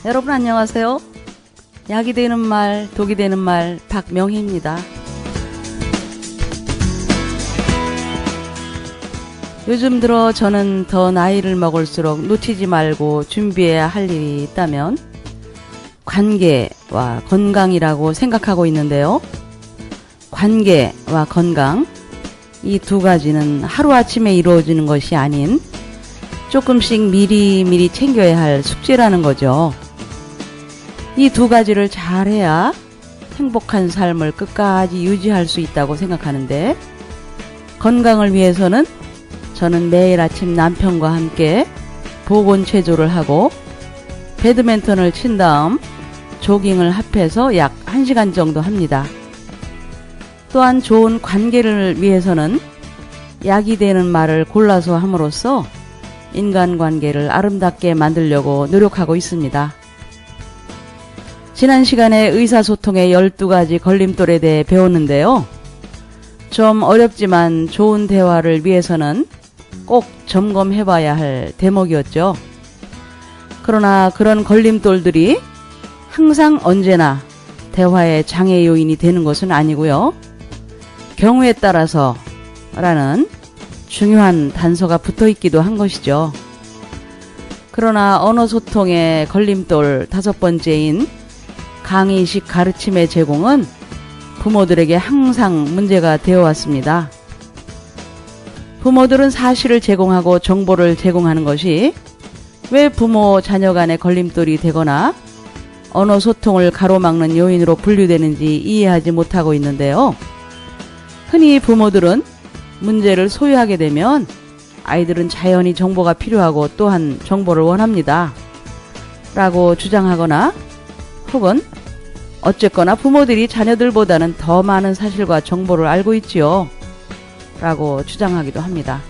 여러분 안녕하세요. 약이 되는 말, 독이 되는 말 박명희입니다. 요즘 들어 저는 더 나이를 먹을수록 놓치지 말고 준비해야 할 일이 있다면 관계와 건강이라고 생각하고 있는데요. 관계와 건강, 이 두 가지는 하루아침에 이루어지는 것이 아닌 조금씩 미리미리 챙겨야 할 숙제라는 거죠. 이 두 가지를 잘해야 행복한 삶을 끝까지 유지할 수 있다고 생각하는데, 건강을 위해서는 저는 매일 아침 남편과 함께 보건체조를 하고 배드민턴을 친 다음 조깅을 합해서 약 1시간 정도 합니다. 또한 좋은 관계를 위해서는 약이 되는 말을 골라서 함으로써 인간관계를 아름답게 만들려고 노력하고 있습니다. 지난 시간에 의사소통의 12가지 걸림돌에 대해 배웠는데요. 좀 어렵지만 좋은 대화를 위해서는 꼭 점검해봐야 할 대목이었죠. 그러나 그런 걸림돌들이 항상 언제나 대화의 장애 요인이 되는 것은 아니고요. 경우에 따라서 라는 중요한 단서가 붙어있기도 한 것이죠. 그러나 언어소통의 걸림돌 5번째인 강의식 가르침의 제공은 부모들에게 항상 문제가 되어 왔습니다. 부모들은 사실을 제공하고 정보를 제공하는 것이 왜 부모 자녀 간의 걸림돌이 되거나 언어소통을 가로막는 요인으로 분류되는지 이해하지 못하고 있는데요. 흔히 부모들은 문제를 소유하게 되면 아이들은 자연히 정보가 필요하고 또한 정보를 원합니다 라고 주장하거나, 혹은 어쨌거나 부모들이 자녀들보다는 더 많은 사실과 정보를 알고 있지요 라고 주장하기도 합니다.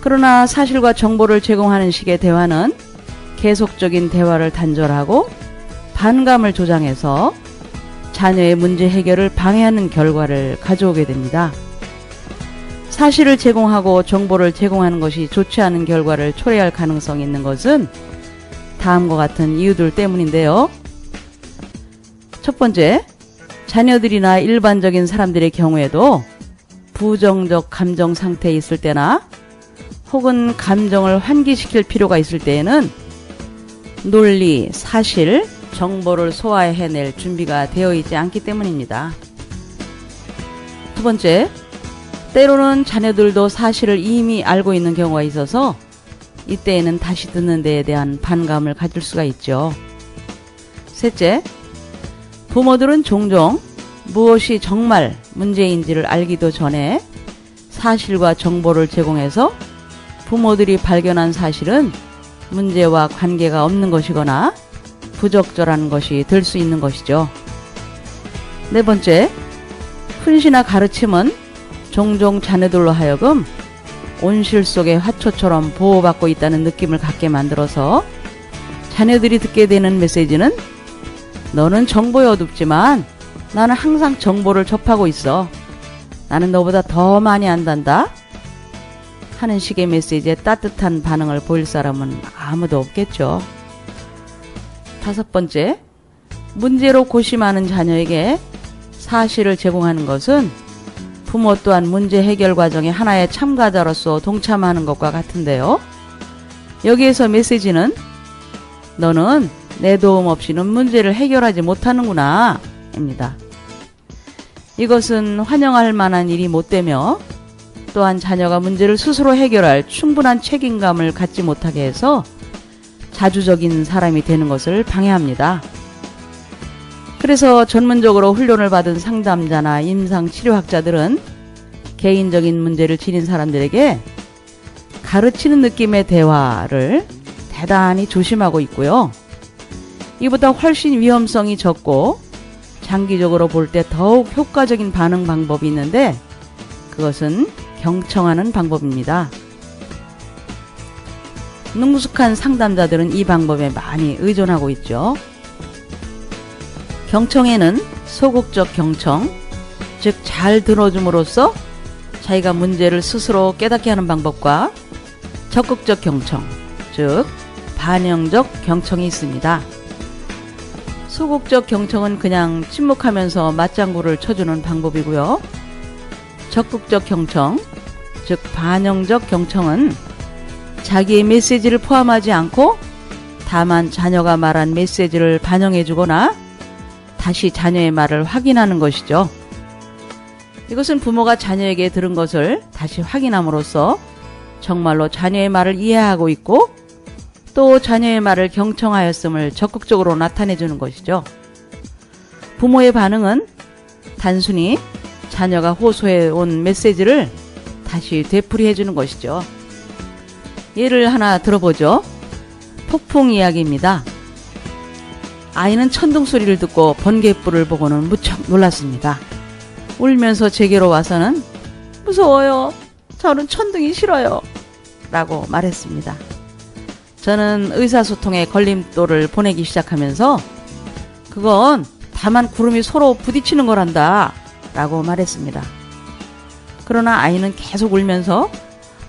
그러나 사실과 정보를 제공하는 식의 대화는 계속적인 대화를 단절하고 반감을 조장해서 자녀의 문제 해결을 방해하는 결과를 가져오게 됩니다. 사실을 제공하고 정보를 제공하는 것이 좋지 않은 결과를 초래할 가능성이 있는 것은 다음과 같은 이유들 때문인데요. 첫 번째, 자녀들이나 일반적인 사람들의 경우에도 부정적 감정 상태에 있을 때나 혹은 감정을 환기시킬 필요가 있을 때에는 논리, 사실, 정보를 소화해낼 준비가 되어 있지 않기 때문입니다. 두 번째, 때로는 자녀들도 사실을 이미 알고 있는 경우가 있어서 이때에는 다시 듣는 데에 대한 반감을 가질 수가 있죠. 셋째, 부모들은 종종 무엇이 정말 문제인지를 알기도 전에 사실과 정보를 제공해서 부모들이 발견한 사실은 문제와 관계가 없는 것이거나 부적절한 것이 될 수 있는 것이죠. 네 번째, 훈시나 가르침은 종종 자녀들로 하여금 온실 속의 화초처럼 보호받고 있다는 느낌을 갖게 만들어서 자녀들이 듣게 되는 메시지는 너는 정보에 어둡지만 나는 항상 정보를 접하고 있어. 나는 너보다 더 많이 안단다 하는 식의 메시지에 따뜻한 반응을 보일 사람은 아무도 없겠죠. 다섯 번째, 문제로 고심하는 자녀에게 사실을 제공하는 것은 부모 또한 문제 해결 과정의 하나의 참가자로서 동참하는 것과 같은데요. 여기에서 메시지는 너는 내 도움 없이는 문제를 해결하지 못하는구나 입니다. 이것은 환영할 만한 일이 못되며 또한 자녀가 문제를 스스로 해결할 충분한 책임감을 갖지 못하게 해서 자주적인 사람이 되는 것을 방해합니다. 그래서 전문적으로 훈련을 받은 상담자나 임상치료학자들은 개인적인 문제를 지닌 사람들에게 가르치는 느낌의 대화를 대단히 조심하고 있고요. 이보다 훨씬 위험성이 적고 장기적으로 볼 때 더욱 효과적인 반응 방법이 있는데, 그것은 경청하는 방법입니다. 능숙한 상담자들은 이 방법에 많이 의존하고 있죠. 경청에는 소극적 경청, 즉 잘 들어줌으로써 자기가 문제를 스스로 깨닫게 하는 방법과 적극적 경청, 즉 반영적 경청이 있습니다. 소극적 경청은 그냥 침묵하면서 맞장구를 쳐주는 방법이고요. 적극적 경청, 즉 반영적 경청은 자기의 메시지를 포함하지 않고 다만 자녀가 말한 메시지를 반영해주거나 다시 자녀의 말을 확인하는 것이죠. 이것은 부모가 자녀에게 들은 것을 다시 확인함으로써 정말로 자녀의 말을 이해하고 있고 또 자녀의 말을 경청하였음을 적극적으로 나타내주는 것이죠. 부모의 반응은 단순히 자녀가 호소해온 메시지를 다시 되풀이해주는 것이죠. 예를 하나 들어보죠. 폭풍 이야기입니다. 아이는 천둥 소리를 듣고 번갯불을 보고는 무척 놀랐습니다. 울면서 제게로 와서는 무서워요. 저는 천둥이 싫어요. 라고 말했습니다. 저는 의사소통에 걸림돌을 보내기 시작하면서 그건 다만 구름이 서로 부딪히는 거란다 라고 말했습니다. 그러나 아이는 계속 울면서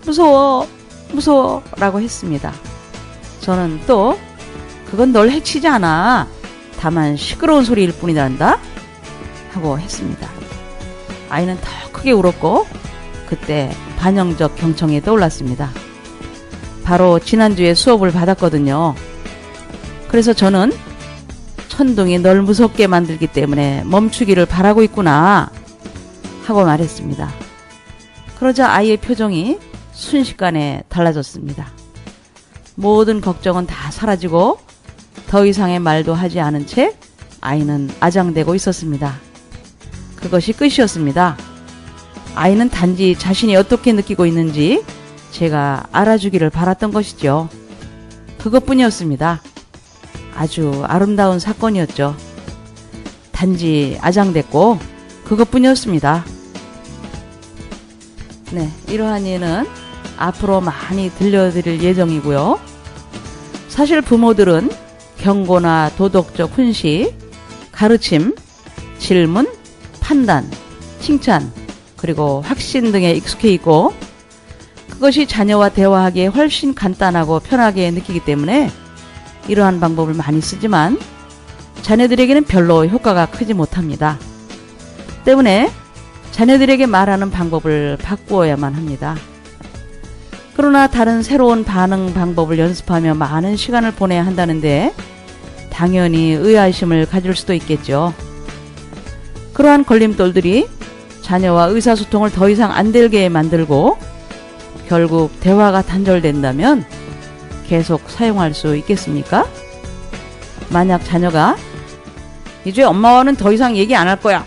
무서워 무서워 라고 했습니다. 저는 또 그건 널 해치지 않아. 다만 시끄러운 소리일 뿐이란다 하고 했습니다. 아이는 더 크게 울었고 그때 반영적 경청이 떠올랐습니다. 바로 지난주에 수업을 받았거든요. 그래서 저는 천둥이 널 무섭게 만들기 때문에 멈추기를 바라고 있구나 하고 말했습니다. 그러자 아이의 표정이 순식간에 달라졌습니다. 모든 걱정은 다 사라지고 더 이상의 말도 하지 않은 채 아이는 아장대고 있었습니다. 그것이 끝이었습니다. 아이는 단지 자신이 어떻게 느끼고 있는지 제가 알아주기를 바랐던 것이죠. 그것뿐이었습니다. 아주 아름다운 사건이었죠. 단지 아장됐고 그것뿐이었습니다. 네, 이러한 예는 앞으로 많이 들려드릴 예정이고요. 사실 부모들은 경고나 도덕적 훈시, 가르침, 질문, 판단, 칭찬, 그리고 확신 등에 익숙해 있고 그것이 자녀와 대화하기에 훨씬 간단하고 편하게 느끼기 때문에 이러한 방법을 많이 쓰지만 자녀들에게는 별로 효과가 크지 못합니다. 때문에 자녀들에게 말하는 방법을 바꾸어야만 합니다. 그러나 다른 새로운 반응 방법을 연습하며 많은 시간을 보내야 한다는데 당연히 의아심을 가질 수도 있겠죠. 그러한 걸림돌들이 자녀와 의사소통을 더 이상 안 되게 만들고 결국 대화가 단절된다면 계속 사용할 수 있겠습니까? 만약 자녀가 이제 엄마와는 더 이상 얘기 안 할 거야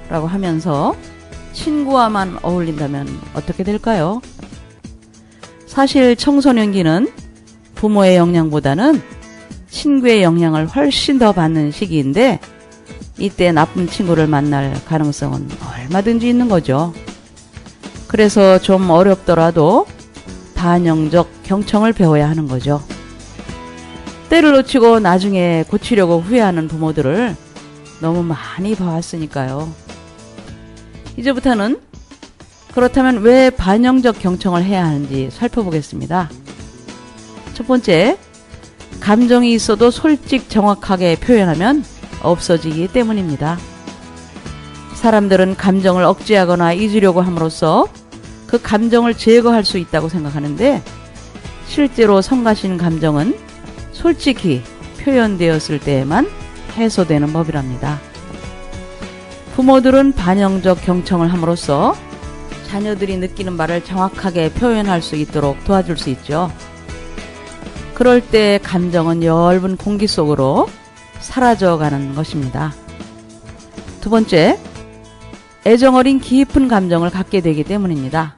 라고 하면서 친구와만 어울린다면 어떻게 될까요? 사실 청소년기는 부모의 영향보다는 친구의 영향을 훨씬 더 받는 시기인데 이때 나쁜 친구를 만날 가능성은 얼마든지 있는 거죠. 그래서 좀 어렵더라도 반영적 경청을 배워야 하는 거죠. 때를 놓치고 나중에 고치려고 후회하는 부모들을 너무 많이 봐왔으니까요. 이제부터는 그렇다면 왜 반영적 경청을 해야 하는지 살펴보겠습니다. 첫 번째, 감정이 있어도 솔직 정확하게 표현하면 없어지기 때문입니다. 사람들은 감정을 억제하거나 잊으려고 함으로써 그 감정을 제거할 수 있다고 생각하는데 실제로 성가신 감정은 솔직히 표현되었을 때에만 해소되는 법이랍니다. 부모들은 반영적 경청을 함으로써 자녀들이 느끼는 말을 정확하게 표현할 수 있도록 도와줄 수 있죠. 그럴 때 감정은 엷은 공기 속으로 사라져가는 것입니다. 두 번째, 애정어린 깊은 감정을 갖게 되기 때문입니다.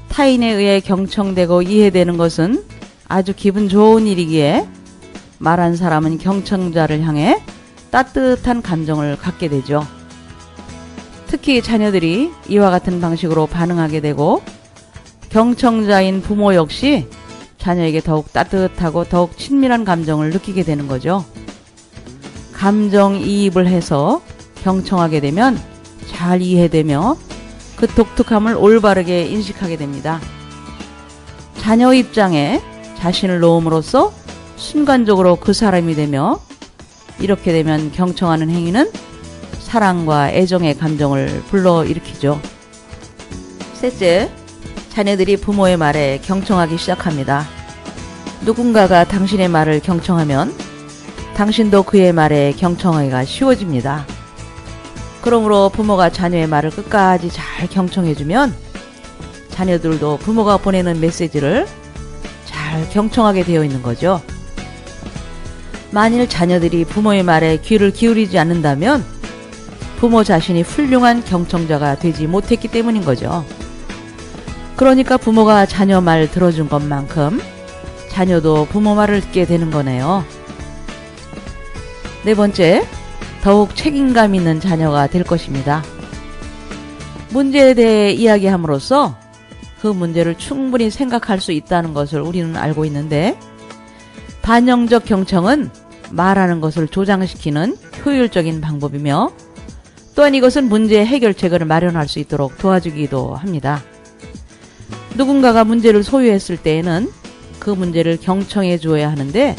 타인에 의해 경청되고 이해되는 것은 아주 기분 좋은 일이기에 말한 사람은 경청자를 향해 따뜻한 감정을 갖게 되죠. 특히 자녀들이 이와 같은 방식으로 반응하게 되고 경청자인 부모 역시 자녀에게 더욱 따뜻하고 더욱 친밀한 감정을 느끼게 되는 거죠. 감정이입을 해서 경청하게 되면 잘 이해되며 그 독특함을 올바르게 인식하게 됩니다. 자녀 입장에 자신을 놓음으로써 순간적으로 그 사람이 되며, 이렇게 되면 경청하는 행위는 사랑과 애정의 감정을 불러일으키죠. 셋째, 자녀들이 부모의 말에 경청하기 시작합니다. 누군가가 당신의 말을 경청하면 당신도 그의 말에 경청하기가 쉬워집니다. 그러므로 부모가 자녀의 말을 끝까지 잘 경청해주면 자녀들도 부모가 보내는 메시지를 잘 경청하게 되어 있는 거죠. 만일 자녀들이 부모의 말에 귀를 기울이지 않는다면 부모 자신이 훌륭한 경청자가 되지 못했기 때문인 거죠. 그러니까 부모가 자녀 말 들어준 것만큼 자녀도 부모 말을 듣게 되는 거네요. 네 번째, 더욱 책임감 있는 자녀가 될 것입니다. 문제에 대해 이야기함으로써 그 문제를 충분히 생각할 수 있다는 것을 우리는 알고 있는데, 반영적 경청은 말하는 것을 조장시키는 효율적인 방법이며, 또한 이것은 문제 해결책을 마련할 수 있도록 도와주기도 합니다. 누군가가 문제를 소유했을 때에는 그 문제를 경청해 주어야 하는데,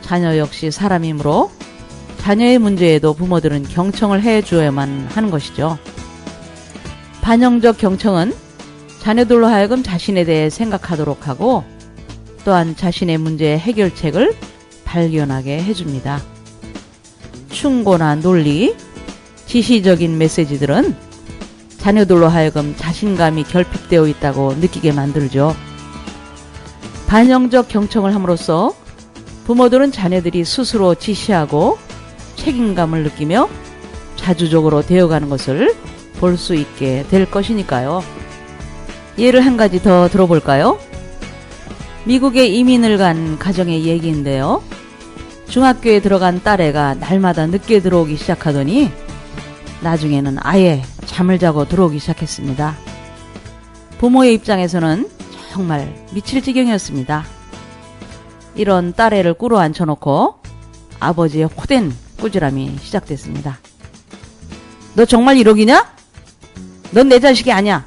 자녀 역시 사람이므로 자녀의 문제에도 부모들은 경청을 해 주어야만 하는 것이죠. 반영적 경청은 자녀들로 하여금 자신에 대해 생각하도록 하고, 또한 자신의 문제 해결책을 발견하게 해줍니다. 충고나 논리, 지시적인 메시지들은 자녀들로 하여금 자신감이 결핍되어 있다고 느끼게 만들죠. 반영적 경청을 함으로써 부모들은 자녀들이 스스로 지시하고 책임감을 느끼며 자주적으로 되어가는 것을 볼 수 있게 될 것이니까요. 예를 한 가지 더 들어볼까요? 미국에 이민을 간 가정의 얘기인데요. 중학교에 들어간 딸애가 날마다 늦게 들어오기 시작하더니 나중에는 아예 잠을 자고 들어오기 시작했습니다. 부모의 입장에서는 정말 미칠 지경이었습니다. 이런 딸애를 꿇어 앉혀놓고 아버지의 호된 꾸지람이 시작됐습니다. 너 정말 1억이냐? 넌 내 자식이 아니야.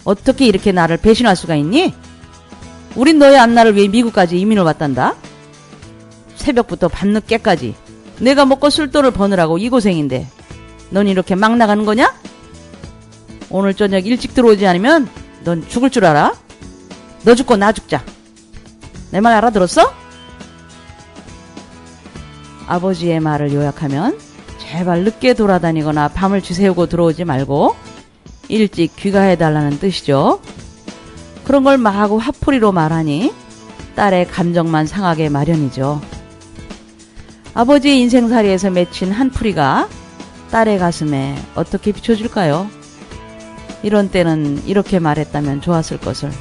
어떻게 이렇게 나를 배신할 수가 있니? 우린 너의 안나를 위해 미국까지 이민을 왔단다. 새벽부터 밤늦게까지 내가 먹고 쓸 돈을 버느라고 이 고생인데 넌 이렇게 막 나가는 거냐? 오늘 저녁 일찍 들어오지 않으면 넌 죽을 줄 알아? 너 죽고 나 죽자. 내 말 알아들었어? 아버지의 말을 요약하면 제발 늦게 돌아다니거나 밤을 지새우고 들어오지 말고 일찍 귀가해달라는 뜻이죠. 그런 걸 마구 화풀이로 말하니 딸의 감정만 상하게 마련이죠. 아버지의 인생살이에서 맺힌 한 풀이가 딸의 가슴에 어떻게 비춰줄까요? 이런 때는 이렇게 말했다면 좋았을 것을.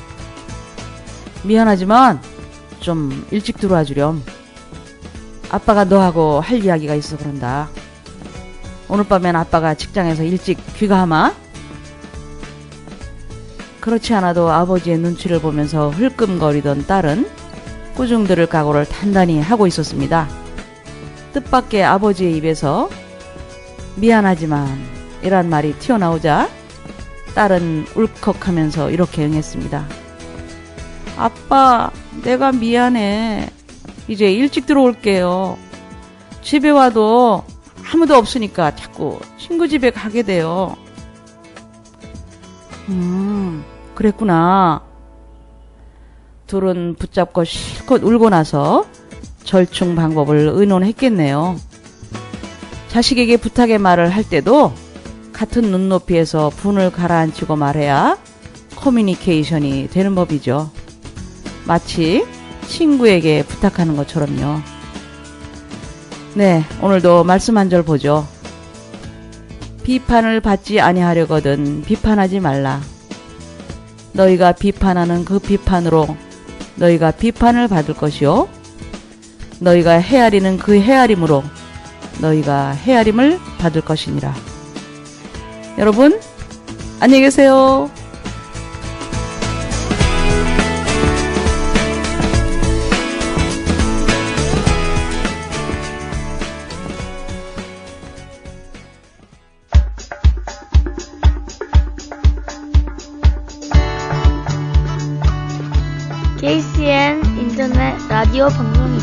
미안하지만 좀 일찍 들어와 주렴. 아빠가 너하고 할 이야기가 있어 그런다. 오늘 밤엔 아빠가 직장에서 일찍 귀가하마? 그렇지 않아도 아버지의 눈치를 보면서 흘끔거리던 딸은 꾸중 들을 각오를 단단히 하고 있었습니다. 뜻밖의 아버지의 입에서 미안하지만 이란 말이 튀어나오자 딸은 울컥하면서 이렇게 응했습니다. 아빠, 내가 미안해. 이제 일찍 들어올게요. 집에 와도 아무도 없으니까 자꾸 친구 집에 가게 돼요. 그랬구나. 둘은 붙잡고 실컷 울고 나서 절충 방법을 의논했겠네요. 자식에게 부탁의 말을 할 때도 같은 눈높이에서 분을 가라앉히고 말해야 커뮤니케이션이 되는 법이죠. 마치 친구에게 부탁하는 것처럼요. 네, 오늘도 말씀 한 절 보죠. 비판을 받지 아니하려거든 비판하지 말라. 너희가 비판하는 그 비판으로 너희가 비판을 받을 것이요 너희가 헤아리는 그 헤아림으로 너희가 헤아림을 받을 것이니라. 여러분, 안녕히 계세요. KCN 인터넷 라디오 방송